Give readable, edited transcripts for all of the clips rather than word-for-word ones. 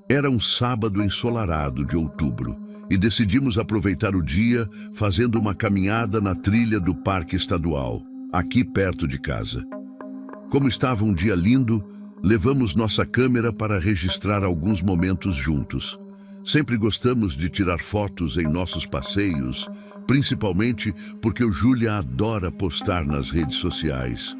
Era um sábado ensolarado de outubro e decidimos aproveitar o dia fazendo uma caminhada na trilha do Parque Estadual, aqui perto de casa. Como estava um dia lindo, levamos nossa câmera para registrar alguns momentos juntos. Sempre gostamos de tirar fotos em nossos passeios, principalmente porque o Júlia adora postar nas redes sociais.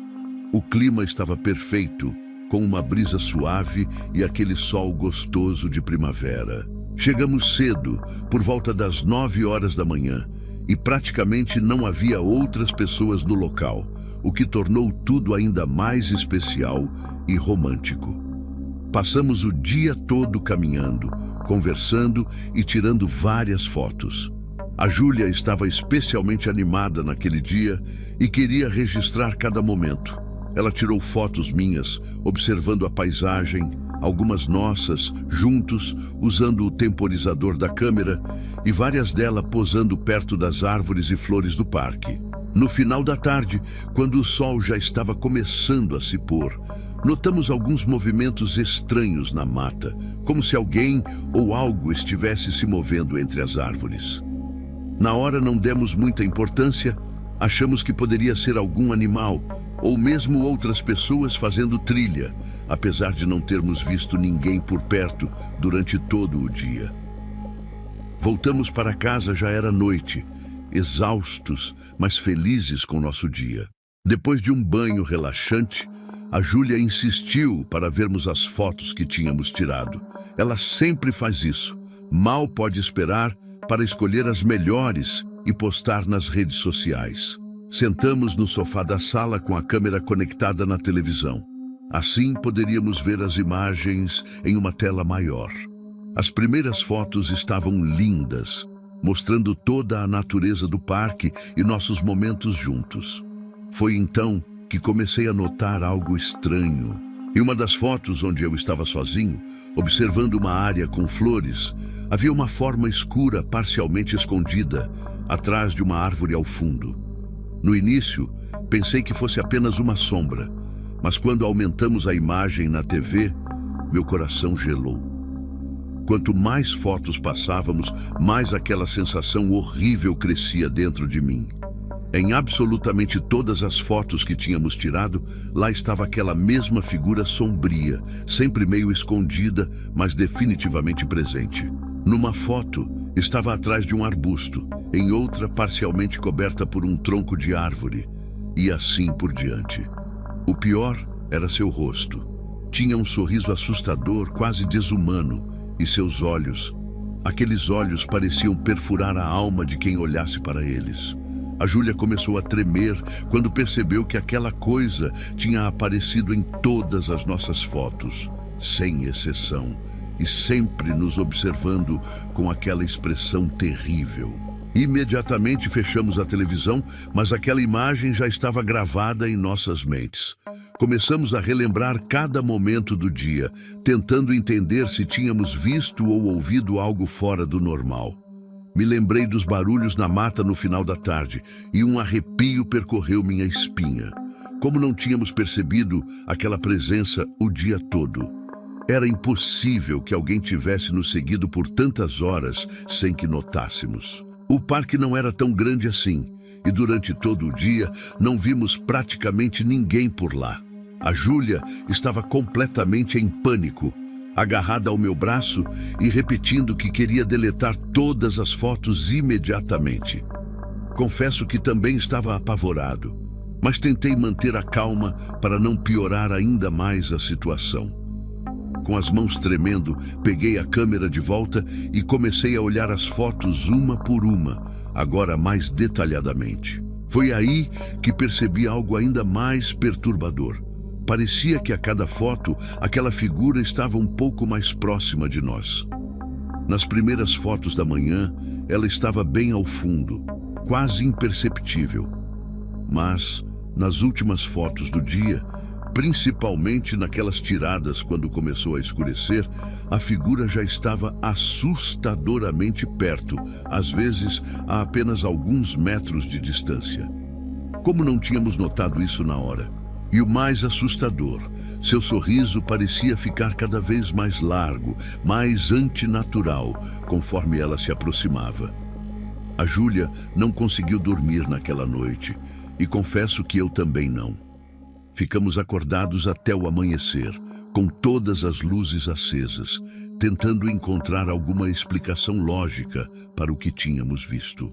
O clima estava perfeito, com uma brisa suave e aquele sol gostoso de primavera. Chegamos cedo, por volta das 9 horas da manhã, e praticamente não havia outras pessoas no local, o que tornou tudo ainda mais especial e romântico. Passamos o dia todo caminhando, conversando e tirando várias fotos. A Júlia estava especialmente animada naquele dia e queria registrar cada momento. Ela tirou fotos minhas, observando a paisagem, algumas nossas, juntos, usando o temporizador da câmera, e várias delas posando perto das árvores e flores do parque. No final da tarde, quando o sol já estava começando a se pôr, notamos alguns movimentos estranhos na mata, como se alguém ou algo estivesse se movendo entre as árvores. Na hora não demos muita importância, achamos que poderia ser algum animal, ou mesmo outras pessoas fazendo trilha, apesar de não termos visto ninguém por perto durante todo o dia. Voltamos para casa, já era noite, exaustos, mas felizes com nosso dia. Depois de um banho relaxante, a Júlia insistiu para vermos as fotos que tínhamos tirado. Ela sempre faz isso, mal pode esperar para escolher as melhores e postar nas redes sociais. Sentamos no sofá da sala com a câmera conectada na televisão. Assim poderíamos ver as imagens em uma tela maior. As primeiras fotos estavam lindas, mostrando toda a natureza do parque e nossos momentos juntos. Foi então que comecei a notar algo estranho. Em uma das fotos onde eu estava sozinho, observando uma área com flores, havia uma forma escura parcialmente escondida, atrás de uma árvore ao fundo. No início, pensei que fosse apenas uma sombra, mas quando aumentamos a imagem na TV, meu coração gelou. Quanto mais fotos passávamos, mais aquela sensação horrível crescia dentro de mim. Em absolutamente todas as fotos que tínhamos tirado, lá estava aquela mesma figura sombria, sempre meio escondida, mas definitivamente presente. Numa foto, estava atrás de um arbusto, em outra parcialmente coberta por um tronco de árvore, e assim por diante. O pior era seu rosto. Tinha um sorriso assustador, quase desumano, e seus olhos. Aqueles olhos pareciam perfurar a alma de quem olhasse para eles. A Júlia começou a tremer quando percebeu que aquela coisa tinha aparecido em todas as nossas fotos, sem exceção, e sempre nos observando com aquela expressão terrível. Imediatamente fechamos a televisão, mas aquela imagem já estava gravada em nossas mentes. Começamos a relembrar cada momento do dia, tentando entender se tínhamos visto ou ouvido algo fora do normal. Me lembrei dos barulhos na mata no final da tarde e um arrepio percorreu minha espinha. Como não tínhamos percebido aquela presença o dia todo. Era impossível que alguém tivesse nos seguido por tantas horas sem que notássemos. O parque não era tão grande assim, e durante todo o dia não vimos praticamente ninguém por lá. A Júlia estava completamente em pânico, agarrada ao meu braço e repetindo que queria deletar todas as fotos imediatamente. Confesso que também estava apavorado, mas tentei manter a calma para não piorar ainda mais a situação. Com as mãos tremendo, peguei a câmera de volta e comecei a olhar as fotos uma por uma, agora mais detalhadamente. Foi aí que percebi algo ainda mais perturbador. Parecia que a cada foto, aquela figura estava um pouco mais próxima de nós. Nas primeiras fotos da manhã, ela estava bem ao fundo, quase imperceptível. Mas, nas últimas fotos do dia, principalmente naquelas tiradas quando começou a escurecer, a figura já estava assustadoramente perto, às vezes a apenas alguns metros de distância. Como não tínhamos notado isso na hora? E o mais assustador, seu sorriso parecia ficar cada vez mais largo, mais antinatural, conforme ela se aproximava. A Júlia não conseguiu dormir naquela noite, e confesso que eu também não. Ficamos acordados até o amanhecer, com todas as luzes acesas, tentando encontrar alguma explicação lógica para o que tínhamos visto.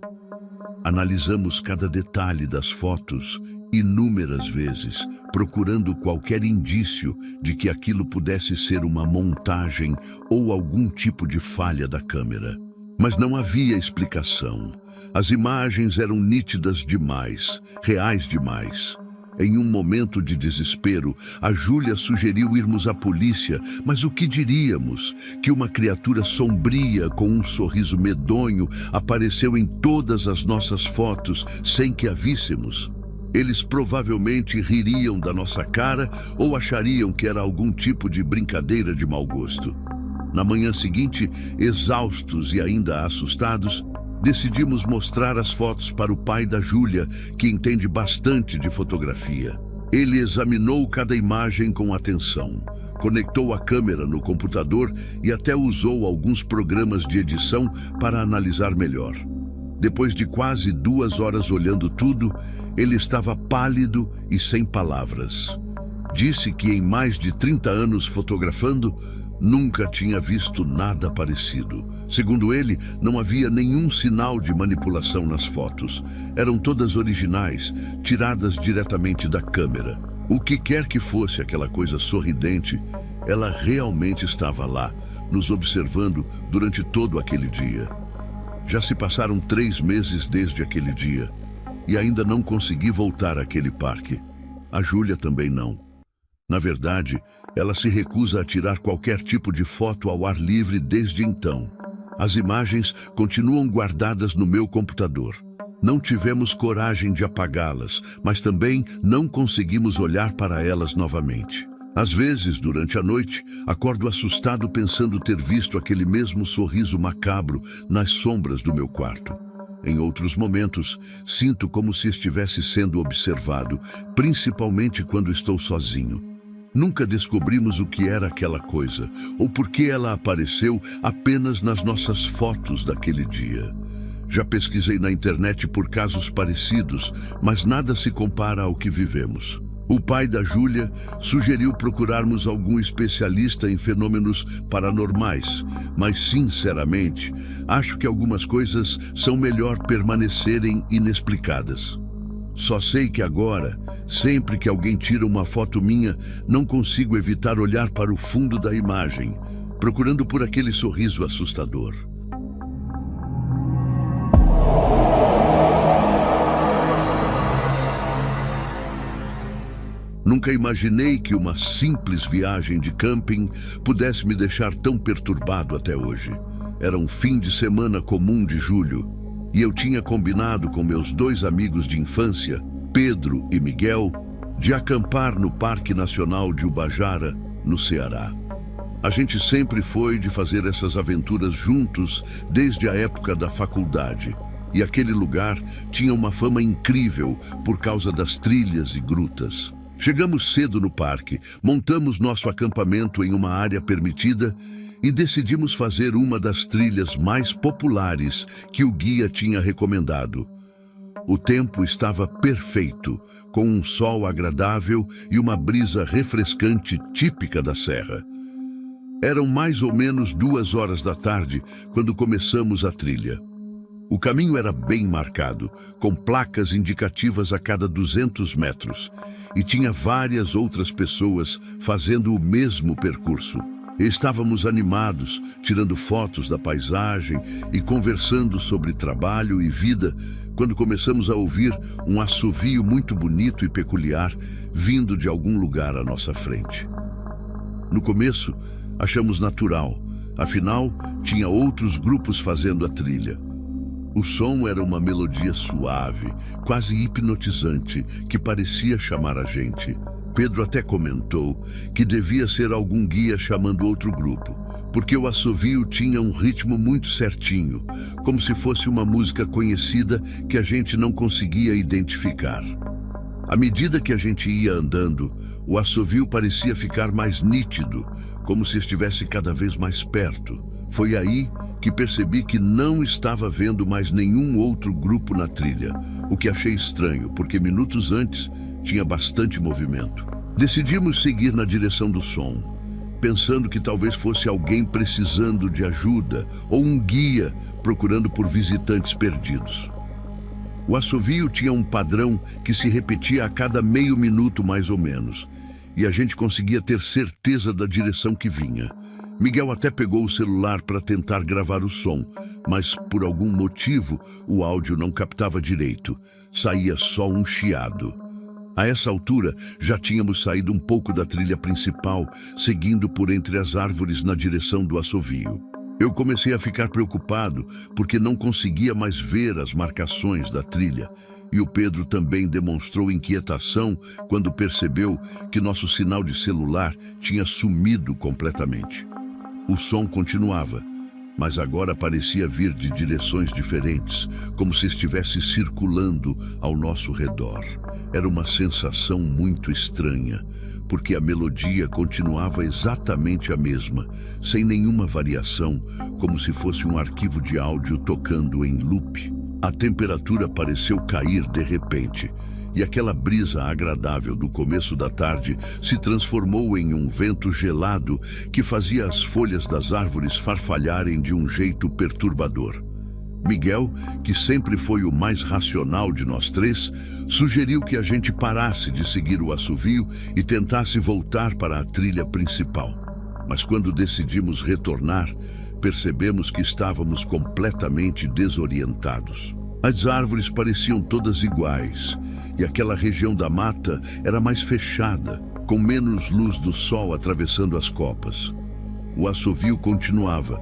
Analisamos cada detalhe das fotos inúmeras vezes, procurando qualquer indício de que aquilo pudesse ser uma montagem ou algum tipo de falha da câmera. Mas não havia explicação. As imagens eram nítidas demais, reais demais. Em um momento de desespero, a Júlia sugeriu irmos à polícia, mas o que diríamos? Que uma criatura sombria com um sorriso medonho apareceu em todas as nossas fotos sem que a víssemos. Eles provavelmente ririam da nossa cara ou achariam que era algum tipo de brincadeira de mau gosto. Na manhã seguinte, exaustos e ainda assustados, decidimos mostrar as fotos para o pai da Júlia, que entende bastante de fotografia. Ele examinou cada imagem com atenção, conectou a câmera no computador e até usou alguns programas de edição para analisar melhor. Depois de quase 2 horas olhando tudo, ele estava pálido e sem palavras. Disse que em mais de 30 anos fotografando, nunca tinha visto nada parecido. Segundo ele, não havia nenhum sinal de manipulação nas fotos. Eram todas originais, tiradas diretamente da câmera. O que quer que fosse aquela coisa sorridente, ela realmente estava lá, nos observando durante todo aquele dia. Já se passaram 3 meses desde aquele dia, e ainda não consegui voltar àquele parque. A Júlia também não. Na verdade, ela se recusa a tirar qualquer tipo de foto ao ar livre desde então. As imagens continuam guardadas no meu computador. Não tivemos coragem de apagá-las, mas também não conseguimos olhar para elas novamente. Às vezes, durante a noite, acordo assustado pensando ter visto aquele mesmo sorriso macabro nas sombras do meu quarto. Em outros momentos, sinto como se estivesse sendo observado, principalmente quando estou sozinho. Nunca descobrimos o que era aquela coisa, ou por que ela apareceu apenas nas nossas fotos daquele dia. Já pesquisei na internet por casos parecidos, mas nada se compara ao que vivemos. O pai da Júlia sugeriu procurarmos algum especialista em fenômenos paranormais, mas, sinceramente, acho que algumas coisas são melhor permanecerem inexplicadas. Só sei que agora, sempre que alguém tira uma foto minha, não consigo evitar olhar para o fundo da imagem, procurando por aquele sorriso assustador. Nunca imaginei que uma simples viagem de camping pudesse me deixar tão perturbado até hoje. Era um fim de semana comum de julho, e eu tinha combinado com meus 2 amigos de infância, Pedro e Miguel, de acampar no Parque Nacional de Ubajara, no Ceará. A gente sempre foi de fazer essas aventuras juntos desde a época da faculdade, e aquele lugar tinha uma fama incrível por causa das trilhas e grutas. Chegamos cedo no parque, montamos nosso acampamento em uma área permitida e decidimos fazer uma das trilhas mais populares que o guia tinha recomendado. O tempo estava perfeito, com um sol agradável e uma brisa refrescante típica da serra. Eram mais ou menos 2 horas da tarde quando começamos a trilha. O caminho era bem marcado, com placas indicativas a cada 200 metros, e tinha várias outras pessoas fazendo o mesmo percurso. Estávamos animados, tirando fotos da paisagem e conversando sobre trabalho e vida, quando começamos a ouvir um assovio muito bonito e peculiar vindo de algum lugar à nossa frente. No começo, achamos natural, afinal, tinha outros grupos fazendo a trilha. O som era uma melodia suave, quase hipnotizante, que parecia chamar a gente. Pedro até comentou que devia ser algum guia chamando outro grupo, porque o assovio tinha um ritmo muito certinho, como se fosse uma música conhecida que a gente não conseguia identificar. À medida que a gente ia andando, o assovio parecia ficar mais nítido, como se estivesse cada vez mais perto. Foi aí que percebi que não estava vendo mais nenhum outro grupo na trilha, o que achei estranho, porque minutos antes tinha bastante movimento. Decidimos seguir na direção do som, pensando que talvez fosse alguém precisando de ajuda ou um guia procurando por visitantes perdidos. O assovio tinha um padrão que se repetia a cada meio minuto mais ou menos, e a gente conseguia ter certeza da direção que vinha. Miguel até pegou o celular para tentar gravar o som, mas por algum motivo o áudio não captava direito, saía só um chiado. A essa altura, já tínhamos saído um pouco da trilha principal, seguindo por entre as árvores na direção do assovio. Eu comecei a ficar preocupado porque não conseguia mais ver as marcações da trilha, e o Pedro também demonstrou inquietação quando percebeu que nosso sinal de celular tinha sumido completamente. O som continuava, mas agora parecia vir de direções diferentes, como se estivesse circulando ao nosso redor. Era uma sensação muito estranha, porque a melodia continuava exatamente a mesma, sem nenhuma variação, como se fosse um arquivo de áudio tocando em loop. A temperatura pareceu cair de repente, e aquela brisa agradável do começo da tarde se transformou em um vento gelado que fazia as folhas das árvores farfalharem de um jeito perturbador. Miguel, que sempre foi o mais racional de nós três, sugeriu que a gente parasse de seguir o assovio e tentasse voltar para a trilha principal. Mas quando decidimos retornar, percebemos que estávamos completamente desorientados. As árvores pareciam todas iguais, e aquela região da mata era mais fechada, com menos luz do sol atravessando as copas. O assovio continuava,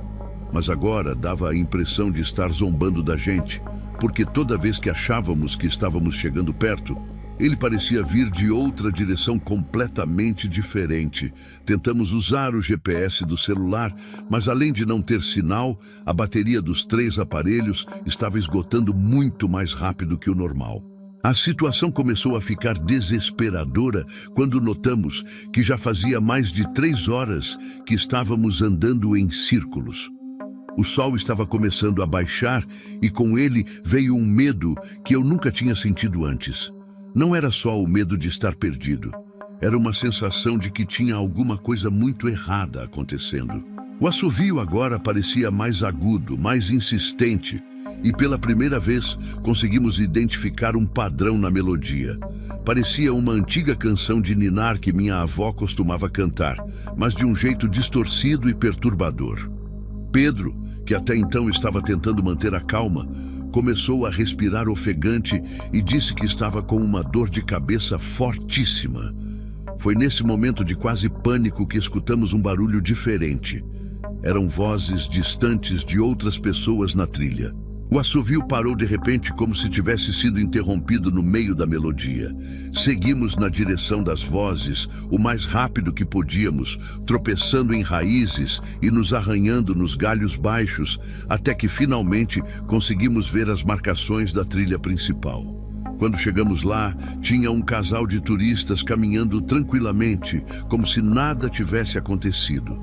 mas agora dava a impressão de estar zombando da gente, porque toda vez que achávamos que estávamos chegando perto, ele parecia vir de outra direção completamente diferente. Tentamos usar o GPS do celular, mas além de não ter sinal, a bateria dos 3 aparelhos estava esgotando muito mais rápido que o normal. A situação começou a ficar desesperadora quando notamos que já fazia mais de 3 horas que estávamos andando em círculos. O sol estava começando a baixar e com ele veio um medo que eu nunca tinha sentido antes. Não era só o medo de estar perdido. Era uma sensação de que tinha alguma coisa muito errada acontecendo. O assovio agora parecia mais agudo, mais insistente, e pela primeira vez conseguimos identificar um padrão na melodia. Parecia uma antiga canção de ninar que minha avó costumava cantar, mas de um jeito distorcido e perturbador. Pedro, que até então estava tentando manter a calma, começou a respirar ofegante e disse que estava com uma dor de cabeça fortíssima. Foi nesse momento de quase pânico que escutamos um barulho diferente. Eram vozes distantes de outras pessoas na trilha. O assovio parou de repente como se tivesse sido interrompido no meio da melodia. Seguimos na direção das vozes o mais rápido que podíamos, tropeçando em raízes e nos arranhando nos galhos baixos, até que finalmente conseguimos ver as marcações da trilha principal. Quando chegamos lá, tinha um casal de turistas caminhando tranquilamente, como se nada tivesse acontecido.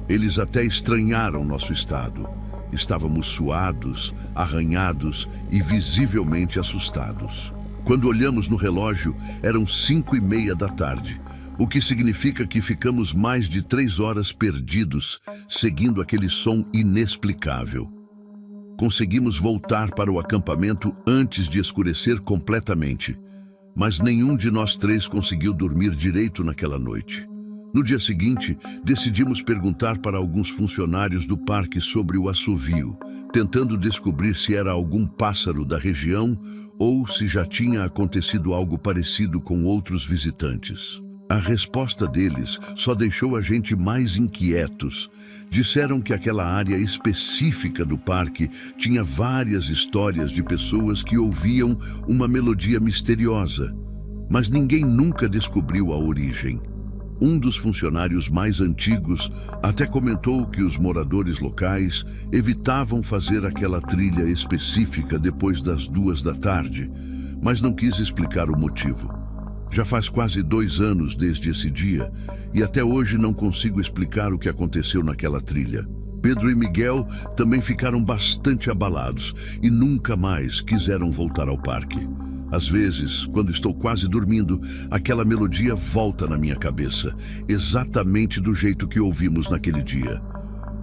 Eles até estranharam nosso estado. Estávamos suados, arranhados e visivelmente assustados. Quando olhamos no relógio, eram 5:30 da tarde, o que significa que ficamos mais de 3 horas perdidos, seguindo aquele som inexplicável. Conseguimos voltar para o acampamento antes de escurecer completamente, mas nenhum de nós 3 conseguiu dormir direito naquela noite. No dia seguinte, decidimos perguntar para alguns funcionários do parque sobre o assovio, tentando descobrir se era algum pássaro da região ou se já tinha acontecido algo parecido com outros visitantes. A resposta deles só deixou a gente mais inquietos. Disseram que aquela área específica do parque tinha várias histórias de pessoas que ouviam uma melodia misteriosa, mas ninguém nunca descobriu a origem. Um dos funcionários mais antigos até comentou que os moradores locais evitavam fazer aquela trilha específica depois das 2 da tarde, mas não quis explicar o motivo. Já faz quase 2 anos desde esse dia e até hoje não consigo explicar o que aconteceu naquela trilha. Pedro e Miguel também ficaram bastante abalados e nunca mais quiseram voltar ao parque. Às vezes, quando estou quase dormindo, aquela melodia volta na minha cabeça, exatamente do jeito que ouvimos naquele dia.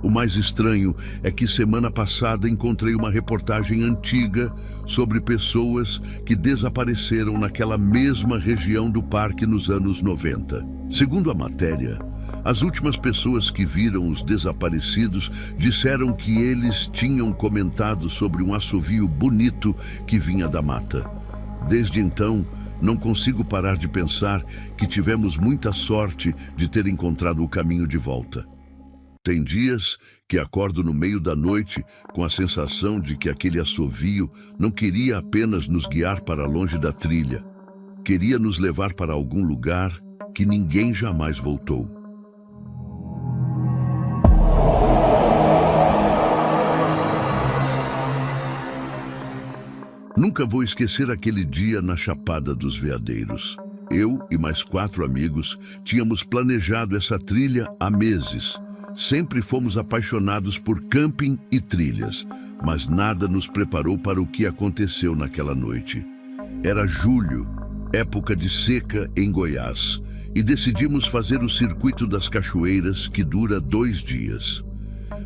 O mais estranho é que semana passada encontrei uma reportagem antiga sobre pessoas que desapareceram naquela mesma região do parque nos anos 90. Segundo a matéria, as últimas pessoas que viram os desaparecidos disseram que eles tinham comentado sobre um assovio bonito que vinha da mata. Desde então, não consigo parar de pensar que tivemos muita sorte de ter encontrado o caminho de volta. Tem dias que acordo no meio da noite com a sensação de que aquele assovio não queria apenas nos guiar para longe da trilha, queria nos levar para algum lugar que ninguém jamais voltou. Nunca vou esquecer aquele dia na Chapada dos Veadeiros. Eu e mais 4 amigos tínhamos planejado essa trilha há meses. Sempre fomos apaixonados por camping e trilhas, mas nada nos preparou para o que aconteceu naquela noite. Era julho, época de seca em Goiás, e decidimos fazer o circuito das cachoeiras, que dura 2 dias.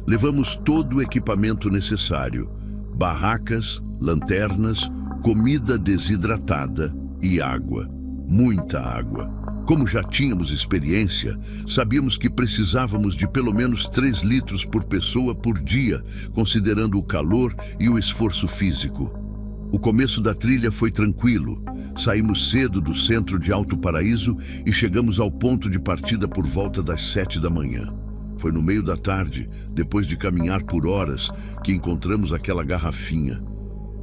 Levamos todo o equipamento necessário: barracas, lanternas, comida desidratada e água. Muita água. Como já tínhamos experiência, sabíamos que precisávamos de pelo menos 3 litros por pessoa por dia, considerando o calor e o esforço físico. O começo da trilha foi tranquilo. Saímos cedo do centro de Alto Paraíso e chegamos ao ponto de partida por volta das 7 da manhã. Foi no meio da tarde, depois de caminhar por horas, que encontramos aquela garrafinha.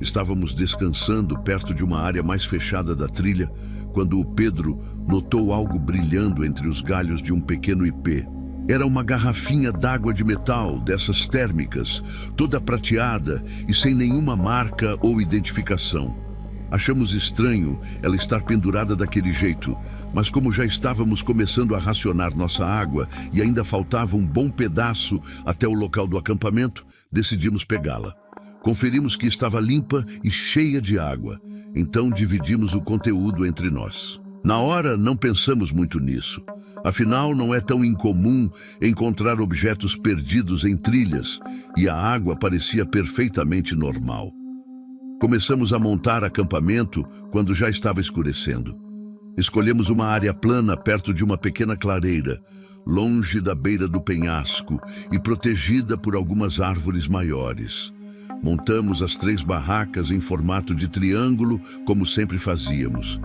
Estávamos descansando perto de uma área mais fechada da trilha, quando o Pedro notou algo brilhando entre os galhos de um pequeno ipê. Era uma garrafinha d'água de metal, dessas térmicas, toda prateada e sem nenhuma marca ou identificação. Achamos estranho ela estar pendurada daquele jeito, mas como já estávamos começando a racionar nossa água e ainda faltava um bom pedaço até o local do acampamento, decidimos pegá-la. Conferimos que estava limpa e cheia de água, então dividimos o conteúdo entre nós. Na hora, não pensamos muito nisso. Afinal, não é tão incomum encontrar objetos perdidos em trilhas, e a água parecia perfeitamente normal. Começamos a montar acampamento quando já estava escurecendo. Escolhemos uma área plana perto de uma pequena clareira, longe da beira do penhasco e protegida por algumas árvores maiores. Montamos as 3 barracas em formato de triângulo, como sempre fazíamos,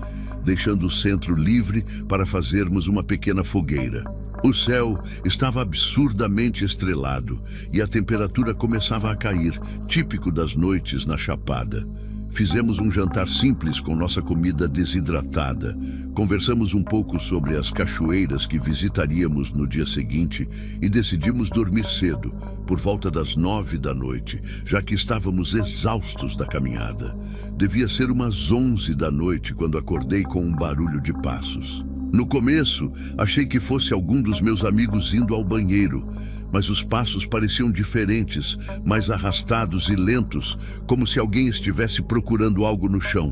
deixando o centro livre para fazermos uma pequena fogueira. O céu estava absurdamente estrelado e a temperatura começava a cair, típico das noites na Chapada. Fizemos um jantar simples com nossa comida desidratada. Conversamos um pouco sobre as cachoeiras que visitaríamos no dia seguinte e decidimos dormir cedo, por volta das 9 da noite, já que estávamos exaustos da caminhada. Devia ser umas 11 da noite quando acordei com um barulho de passos. No começo, achei que fosse algum dos meus amigos indo ao banheiro, mas os passos pareciam diferentes, mais arrastados e lentos, como se alguém estivesse procurando algo no chão.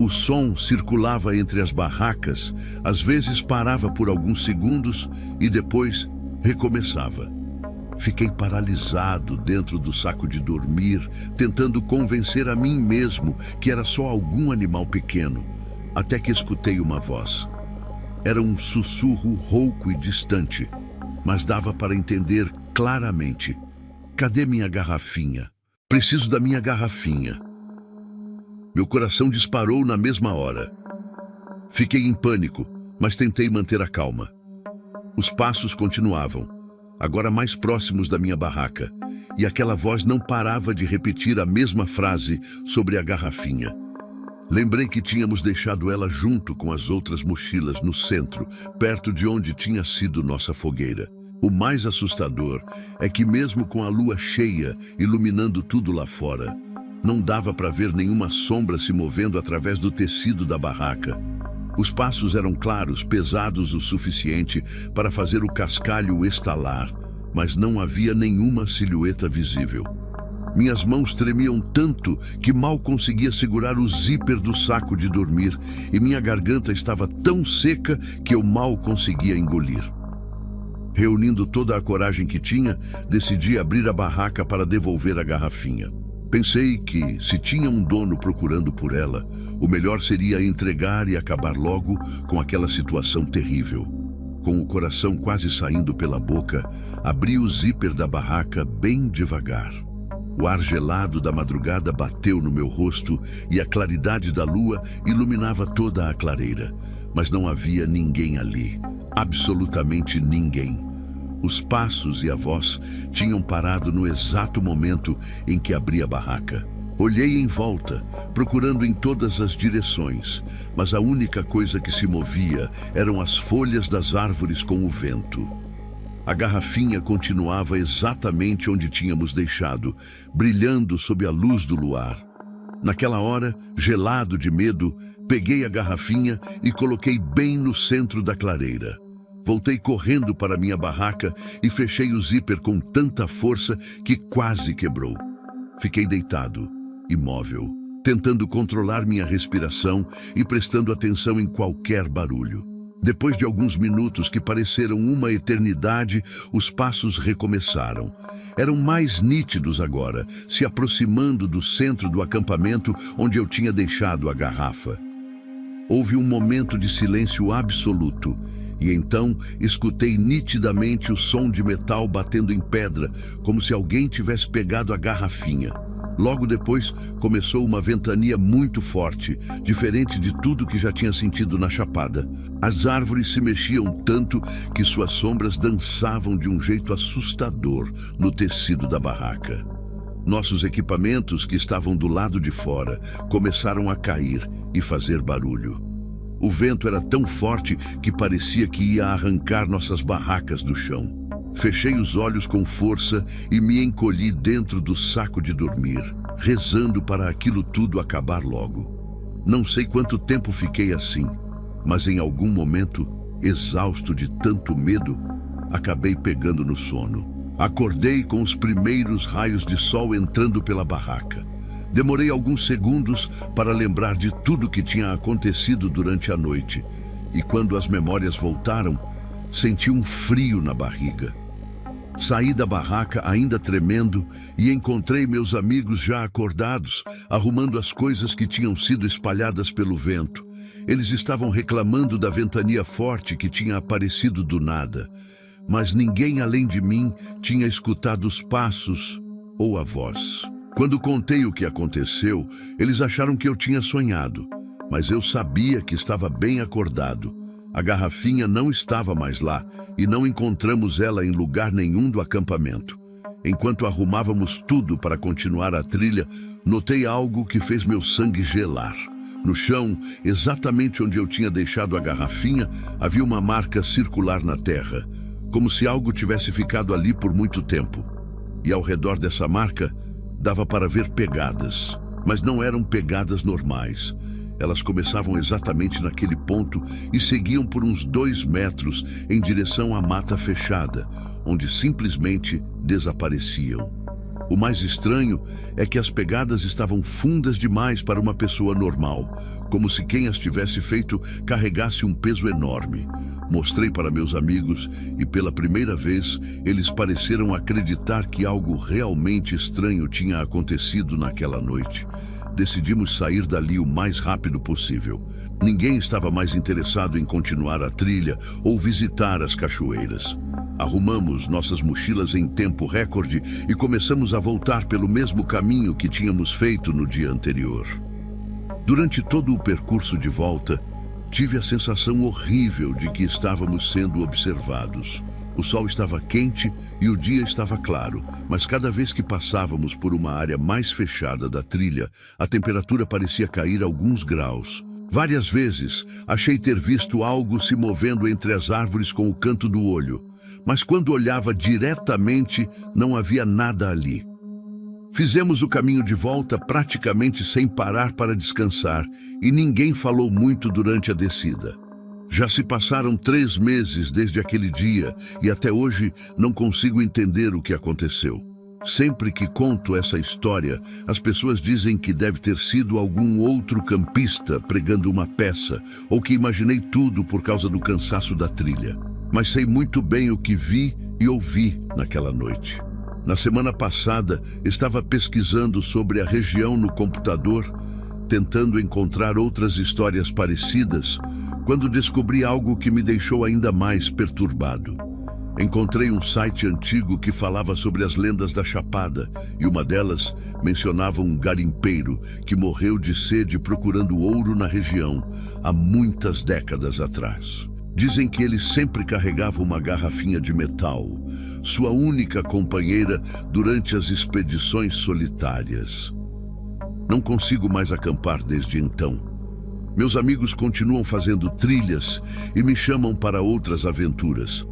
O som circulava entre as barracas, às vezes parava por alguns segundos e depois recomeçava. Fiquei paralisado dentro do saco de dormir, tentando convencer a mim mesmo que era só algum animal pequeno, até que escutei uma voz. Era um sussurro rouco e distante, mas dava para entender claramente. Cadê minha garrafinha? Preciso da minha garrafinha. Meu coração disparou na mesma hora. Fiquei em pânico, mas tentei manter a calma. Os passos continuavam, agora mais próximos da minha barraca, e aquela voz não parava de repetir a mesma frase sobre a garrafinha. Lembrei que tínhamos deixado ela junto com as outras mochilas no centro, perto de onde tinha sido nossa fogueira. O mais assustador é que mesmo com a lua cheia iluminando tudo lá fora, não dava para ver nenhuma sombra se movendo através do tecido da barraca. Os passos eram claros, pesados o suficiente para fazer o cascalho estalar, mas não havia nenhuma silhueta visível. Minhas mãos tremiam tanto que mal conseguia segurar o zíper do saco de dormir e minha garganta estava tão seca que eu mal conseguia engolir. Reunindo toda a coragem que tinha, decidi abrir a barraca para devolver a garrafinha. Pensei que, se tinha um dono procurando por ela, o melhor seria entregar e acabar logo com aquela situação terrível. Com o coração quase saindo pela boca, abri o zíper da barraca bem devagar. O ar gelado da madrugada bateu no meu rosto e a claridade da lua iluminava toda a clareira. Mas não havia ninguém ali, absolutamente ninguém. Os passos e a voz tinham parado no exato momento em que abri a barraca. Olhei em volta, procurando em todas as direções, mas a única coisa que se movia eram as folhas das árvores com o vento. A garrafinha continuava exatamente onde tínhamos deixado, brilhando sob a luz do luar. Naquela hora, gelado de medo, peguei a garrafinha e coloquei bem no centro da clareira. Voltei correndo para minha barraca e fechei o zíper com tanta força que quase quebrou. Fiquei deitado, imóvel, tentando controlar minha respiração e prestando atenção em qualquer barulho. Depois de alguns minutos que pareceram uma eternidade, os passos recomeçaram. Eram mais nítidos agora, se aproximando do centro do acampamento onde eu tinha deixado a garrafa. Houve um momento de silêncio absoluto. E então escutei nitidamente o som de metal batendo em pedra, como se alguém tivesse pegado a garrafinha. Logo depois começou uma ventania muito forte, diferente de tudo que já tinha sentido na chapada. As árvores se mexiam tanto que suas sombras dançavam de um jeito assustador no tecido da barraca. Nossos equipamentos, que estavam do lado de fora, começaram a cair e fazer barulho. O vento era tão forte que parecia que ia arrancar nossas barracas do chão. Fechei os olhos com força e me encolhi dentro do saco de dormir, rezando para aquilo tudo acabar logo. Não sei quanto tempo fiquei assim, mas em algum momento, exausto de tanto medo, acabei pegando no sono. Acordei com os primeiros raios de sol entrando pela barraca. Demorei alguns segundos para lembrar de tudo que tinha acontecido durante a noite, e quando as memórias voltaram, senti um frio na barriga. Saí da barraca ainda tremendo e encontrei meus amigos já acordados, arrumando as coisas que tinham sido espalhadas pelo vento. Eles estavam reclamando da ventania forte que tinha aparecido do nada, mas ninguém além de mim tinha escutado os passos ou a voz. Quando contei o que aconteceu, eles acharam que eu tinha sonhado, mas eu sabia que estava bem acordado. A garrafinha não estava mais lá e não encontramos ela em lugar nenhum do acampamento. Enquanto arrumávamos tudo para continuar a trilha, notei algo que fez meu sangue gelar. No chão, exatamente onde eu tinha deixado a garrafinha, havia uma marca circular na terra, como se algo tivesse ficado ali por muito tempo. E ao redor dessa marca, dava para ver pegadas, mas não eram pegadas normais. Elas começavam exatamente naquele ponto e seguiam por uns 2 metros em direção à mata fechada, onde simplesmente desapareciam. O mais estranho é que as pegadas estavam fundas demais para uma pessoa normal, como se quem as tivesse feito carregasse um peso enorme. Mostrei para meus amigos e pela primeira vez eles pareceram acreditar que algo realmente estranho tinha acontecido naquela noite. Decidimos sair dali o mais rápido possível. Ninguém estava mais interessado em continuar a trilha ou visitar as cachoeiras. Arrumamos nossas mochilas em tempo recorde e começamos a voltar pelo mesmo caminho que tínhamos feito no dia anterior. Durante todo o percurso de volta, tive a sensação horrível de que estávamos sendo observados. O sol estava quente e o dia estava claro, mas cada vez que passávamos por uma área mais fechada da trilha, a temperatura parecia cair alguns graus. Várias vezes achei ter visto algo se movendo entre as árvores com o canto do olho, mas quando olhava diretamente não havia nada ali. Fizemos o caminho de volta praticamente sem parar para descansar e ninguém falou muito durante a descida. Já se passaram 3 meses desde aquele dia e até hoje não consigo entender o que aconteceu. Sempre que conto essa história, as pessoas dizem que deve ter sido algum outro campista pregando uma peça ou que imaginei tudo por causa do cansaço da trilha. Mas sei muito bem o que vi e ouvi naquela noite. Na semana passada, estava pesquisando sobre a região no computador, tentando encontrar outras histórias parecidas, quando descobri algo que me deixou ainda mais perturbado. Encontrei um site antigo que falava sobre as lendas da Chapada, e uma delas mencionava um garimpeiro que morreu de sede procurando ouro na região há muitas décadas atrás. Dizem que ele sempre carregava uma garrafinha de metal, sua única companheira durante as expedições solitárias. Não consigo mais acampar desde então. Meus amigos continuam fazendo trilhas e me chamam para outras aventuras.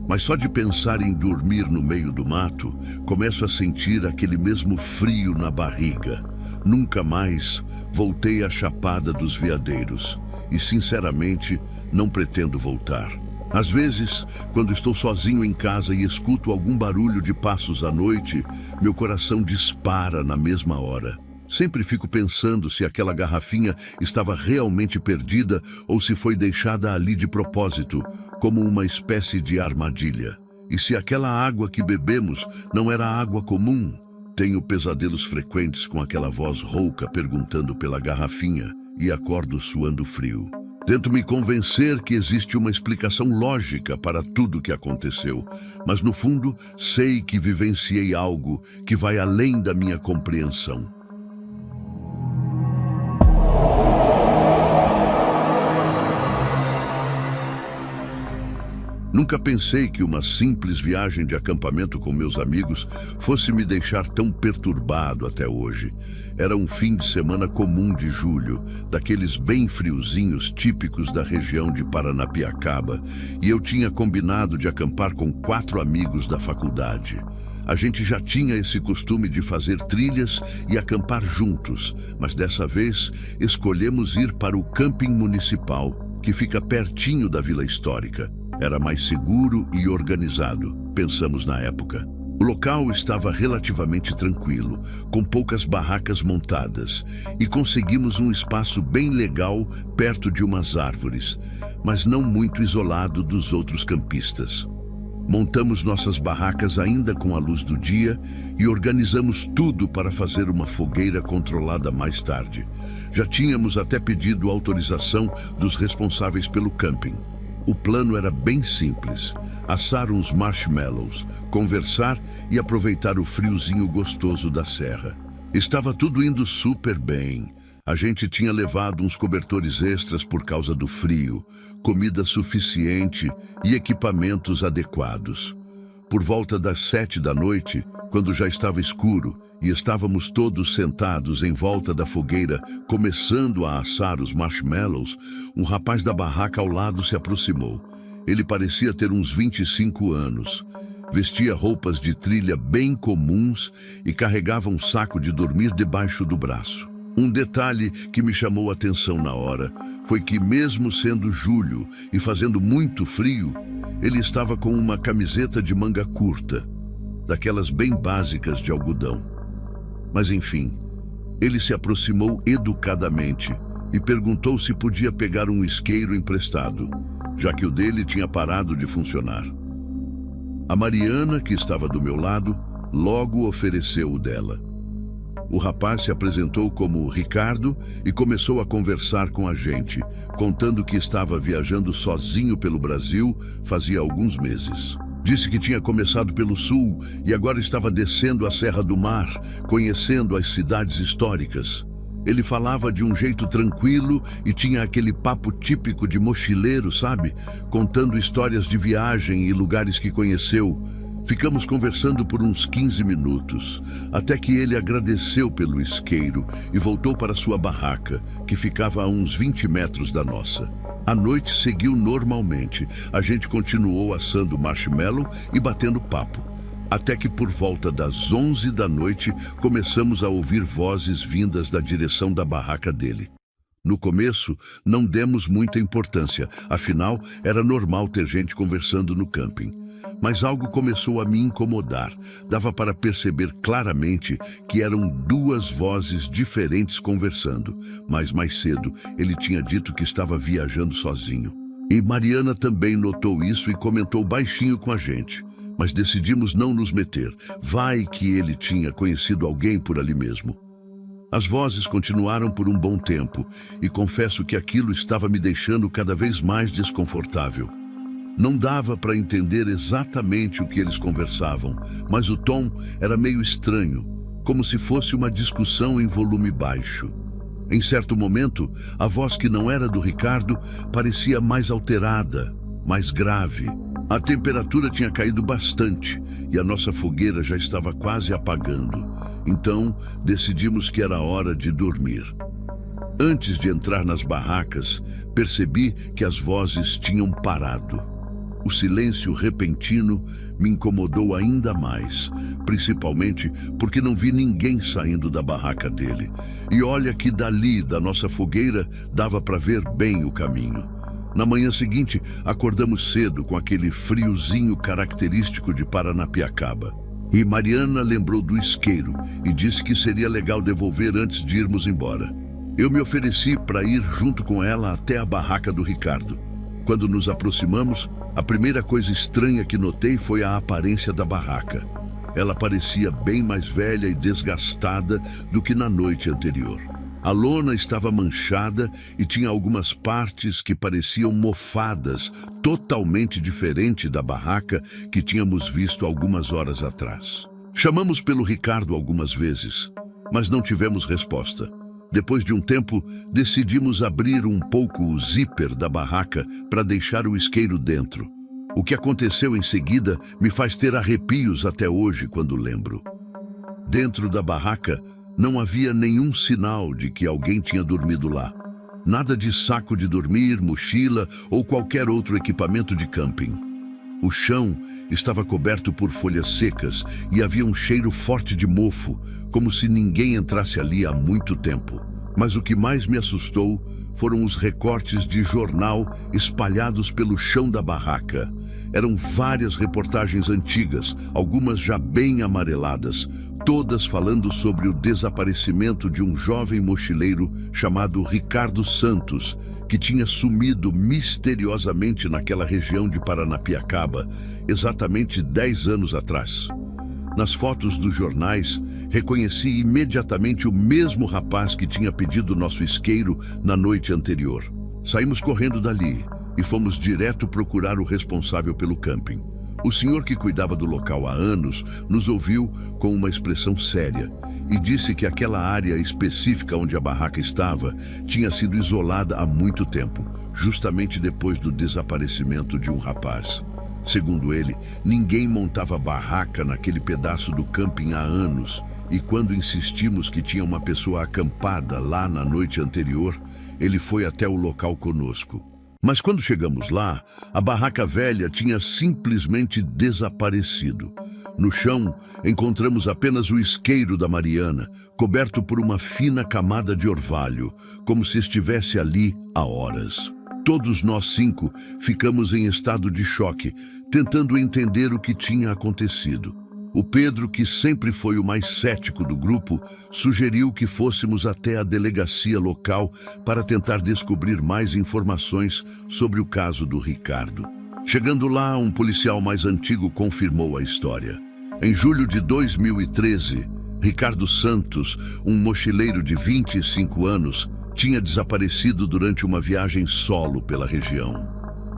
Mas só de pensar em dormir no meio do mato, começo a sentir aquele mesmo frio na barriga. Nunca mais voltei à Chapada dos Veadeiros e, sinceramente, não pretendo voltar. Às vezes, quando estou sozinho em casa e escuto algum barulho de passos à noite, meu coração dispara na mesma hora. Sempre fico pensando se aquela garrafinha estava realmente perdida ou se foi deixada ali de propósito, como uma espécie de armadilha. E se aquela água que bebemos não era água comum? Tenho pesadelos frequentes com aquela voz rouca perguntando pela garrafinha e acordo suando frio. Tento me convencer que existe uma explicação lógica para tudo o que aconteceu, mas no fundo sei que vivenciei algo que vai além da minha compreensão. Nunca pensei que uma simples viagem de acampamento com meus amigos fosse me deixar tão perturbado até hoje. Era um fim de semana comum de julho, daqueles bem friozinhos típicos da região de Paranapiacaba, e eu tinha combinado de acampar com 4 amigos da faculdade. A gente já tinha esse costume de fazer trilhas e acampar juntos, mas dessa vez escolhemos ir para o camping municipal, que fica pertinho da Vila Histórica. Era mais seguro e organizado, pensamos na época. O local estava relativamente tranquilo, com poucas barracas montadas, e conseguimos um espaço bem legal perto de umas árvores, mas não muito isolado dos outros campistas. Montamos nossas barracas ainda com a luz do dia e organizamos tudo para fazer uma fogueira controlada mais tarde. Já tínhamos até pedido autorização dos responsáveis pelo camping. O plano era bem simples: assar uns marshmallows, conversar e aproveitar o friozinho gostoso da serra. Estava tudo indo super bem. A gente tinha levado uns cobertores extras por causa do frio, comida suficiente e equipamentos adequados. Por volta das 7 da noite, quando já estava escuro e estávamos todos sentados em volta da fogueira, começando a assar os marshmallows, um rapaz da barraca ao lado se aproximou. Ele parecia ter uns 25 anos. Vestia roupas de trilha bem comuns e carregava um saco de dormir debaixo do braço. Um detalhe que me chamou a atenção na hora foi que, mesmo sendo julho e fazendo muito frio, ele estava com uma camiseta de manga curta, daquelas bem básicas de algodão. Mas enfim, ele se aproximou educadamente e perguntou se podia pegar um isqueiro emprestado, já que o dele tinha parado de funcionar. A Mariana, que estava do meu lado, logo ofereceu o dela. O rapaz se apresentou como Ricardo e começou a conversar com a gente, contando que estava viajando sozinho pelo Brasil fazia alguns meses. Disse que tinha começado pelo sul e agora estava descendo a Serra do Mar, conhecendo as cidades históricas. Ele falava de um jeito tranquilo e tinha aquele papo típico de mochileiro, sabe? Contando histórias de viagem e lugares que conheceu. Ficamos conversando por uns 15 minutos, até que ele agradeceu pelo isqueiro e voltou para sua barraca, que ficava a uns 20 metros da nossa. A noite seguiu normalmente. A gente continuou assando marshmallow e batendo papo. Até que por volta das 11 da noite começamos a ouvir vozes vindas da direção da barraca dele. No começo, não demos muita importância, afinal, era normal ter gente conversando no camping. Mas algo começou a me incomodar. Dava para perceber claramente que eram duas vozes diferentes conversando, mas mais cedo ele tinha dito que estava viajando sozinho. E Mariana também notou isso e comentou baixinho com a gente. Mas decidimos não nos meter. Vai que ele tinha conhecido alguém por ali mesmo. As vozes continuaram por um bom tempo, e confesso que aquilo estava me deixando cada vez mais desconfortável. Não dava para entender exatamente o que eles conversavam, mas o tom era meio estranho, como se fosse uma discussão em volume baixo. Em certo momento, a voz que não era do Ricardo parecia mais alterada, mais grave. A temperatura tinha caído bastante e a nossa fogueira já estava quase apagando. Então, decidimos que era hora de dormir. Antes de entrar nas barracas, percebi que as vozes tinham parado. O silêncio repentino me incomodou ainda mais, principalmente porque não vi ninguém saindo da barraca dele. E olha que dali, da nossa fogueira, dava para ver bem o caminho. Na manhã seguinte, acordamos cedo com aquele friozinho característico de Paranapiacaba. E Mariana lembrou do isqueiro e disse que seria legal devolver antes de irmos embora. Eu me ofereci para ir junto com ela até a barraca do Ricardo. Quando nos aproximamos, a primeira coisa estranha que notei foi a aparência da barraca. Ela parecia bem mais velha e desgastada do que na noite anterior. A lona estava manchada e tinha algumas partes que pareciam mofadas, totalmente diferente da barraca que tínhamos visto algumas horas atrás. Chamamos pelo Ricardo algumas vezes, mas não tivemos resposta. Depois de um tempo, decidimos abrir um pouco o zíper da barraca para deixar o isqueiro dentro. O que aconteceu em seguida me faz ter arrepios até hoje quando lembro. Dentro da barraca, não havia nenhum sinal de que alguém tinha dormido lá. Nada de saco de dormir, mochila ou qualquer outro equipamento de camping. O chão estava coberto por folhas secas e havia um cheiro forte de mofo, como se ninguém entrasse ali há muito tempo. Mas o que mais me assustou foram os recortes de jornal espalhados pelo chão da barraca. Eram várias reportagens antigas, algumas já bem amareladas, todas falando sobre o desaparecimento de um jovem mochileiro chamado Ricardo Santos, que tinha sumido misteriosamente naquela região de Paranapiacaba, exatamente 10 anos atrás. Nas fotos dos jornais, reconheci imediatamente o mesmo rapaz que tinha pedido nosso isqueiro na noite anterior. Saímos correndo dali e fomos direto procurar o responsável pelo camping. O senhor que cuidava do local há anos nos ouviu com uma expressão séria e disse que aquela área específica onde a barraca estava tinha sido isolada há muito tempo, justamente depois do desaparecimento de um rapaz. Segundo ele, ninguém montava barraca naquele pedaço do camping há anos, e quando insistimos que tinha uma pessoa acampada lá na noite anterior, ele foi até o local conosco. Mas quando chegamos lá, a barraca velha tinha simplesmente desaparecido. No chão, encontramos apenas o isqueiro da Mariana, coberto por uma fina camada de orvalho, como se estivesse ali há horas. Todos nós 5 ficamos em estado de choque, tentando entender o que tinha acontecido. O Pedro, que sempre foi o mais cético do grupo, sugeriu que fôssemos até a delegacia local para tentar descobrir mais informações sobre o caso do Ricardo. Chegando lá, um policial mais antigo confirmou a história. Em julho de 2013, Ricardo Santos, um mochileiro de 25 anos, tinha desaparecido durante uma viagem solo pela região.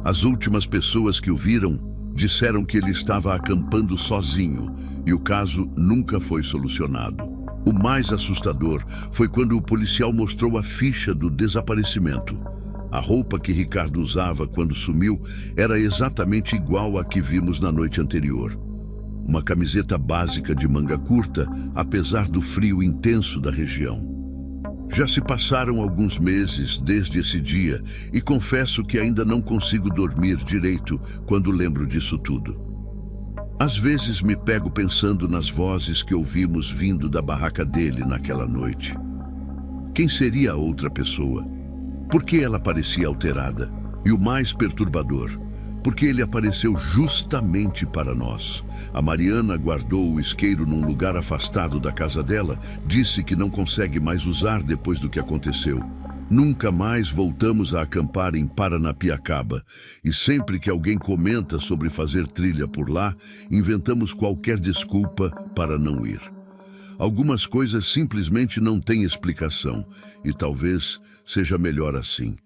As últimas pessoas que o viram disseram que ele estava acampando sozinho e o caso nunca foi solucionado. O mais assustador foi quando o policial mostrou a ficha do desaparecimento. A roupa que Ricardo usava quando sumiu era exatamente igual à que vimos na noite anterior. Uma camiseta básica de manga curta, apesar do frio intenso da região. Já se passaram alguns meses desde esse dia e confesso que ainda não consigo dormir direito quando lembro disso tudo. Às vezes me pego pensando nas vozes que ouvimos vindo da barraca dele naquela noite. Quem seria a outra pessoa? Por que ela parecia alterada? E o mais perturbador, porque ele apareceu justamente para nós. A Mariana guardou o isqueiro num lugar afastado da casa dela, disse que não consegue mais usar depois do que aconteceu. Nunca mais voltamos a acampar em Paranapiacaba, e sempre que alguém comenta sobre fazer trilha por lá, inventamos qualquer desculpa para não ir. Algumas coisas simplesmente não têm explicação, e talvez seja melhor assim.